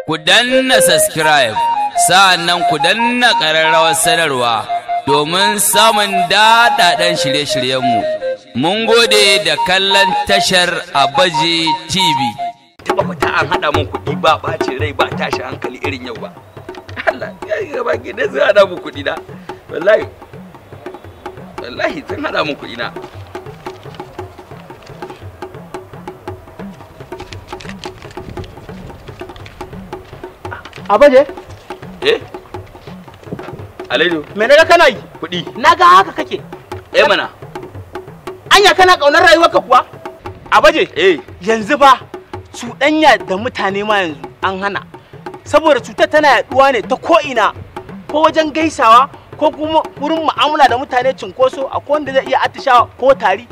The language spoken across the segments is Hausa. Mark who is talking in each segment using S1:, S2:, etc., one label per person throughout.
S1: ku danna subscribe, sa'annan ku danna ƙararrawar sanarwa domin samun daɗaɗɗen shirye-shiryenmu. Mun gode da kallon tashar Abaje TV.
S2: Taba fita an haɗa mun kuɗi ba ɓacin rai ba tashi hankali irin yau ba. Allah ya yi gaba gidan zai haɗa mun kuɗi na. Wallahi sun haɗa mun kuɗi na.
S3: Abaje?
S2: Alaido.
S3: Me naga kana yi?
S2: Kuɗi.
S3: Naga haka kake.
S2: Mana.
S3: Anya kana kaunar rayuwarka kuwa? Abaje?
S2: Yanzu
S3: ba cuɗanya da mutane ma yanzu an hana. Saboda cutar tana yaduwa ne ta ko'ina, ko wajen gaisawa ko kuma wurin mu'amala da mutane cinkoso, akwai wanda zai iya atishawa ko tari.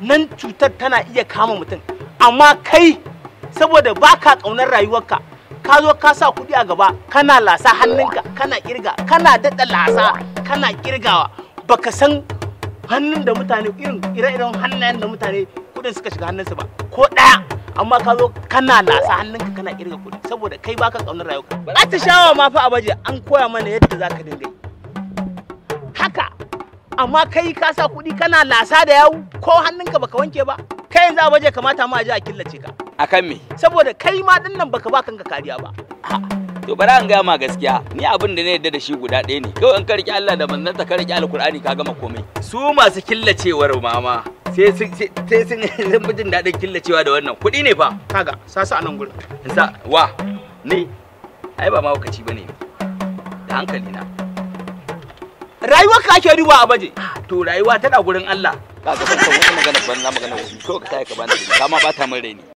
S3: Nan cutar tana iya kama mutum. Amma kai saboda baka kaunar rayuwarka, ka zo ka sa kuɗi a gaba kana lasa hannunka kana kirga kana daɗa lasa kana kirgawa, baka san hannun da mutane ire-iren hannayen da mutane kuɗin suka shiga hannunsu ba ko ɗaya, amma ka zo kana lasa hannunka kana kirga kuɗi saboda kai baka ƙaunar rayuwa. Atishawa ma fa Abaje an koya mana yadda zaka dinga yi haka, amma kai ka sa kuɗi kana lasa da yawu ko hannunka baka wanke ba. Kai yanzu Abaje kamata ma a je a killace ka.
S2: Akan me?
S3: Saboda kai ma dinnan baka ba kanka kariya ba.
S2: To bari an gaya ma gaskiya, ni abin da na yarda da shi guda ɗaya ne. Kawai in ka riƙe Allah da manzansa ka riƙe Alƙur'ani ka gama komai. Su masu killacewar mama sai sun fi jin daɗin killacewa da wannan. Kuɗi ne fa.
S3: Kaga sasa a nan gurin.
S2: Wa ni ai ba mahaukaci bane da hankali na.
S3: Rayuwar ka ake duba Abaje.
S2: To rayuwa tana gurin Allah. Kaga ban san wani magana ban na magana wani. Kawai ka tayi ka bani. Ka ma bata min rai ne.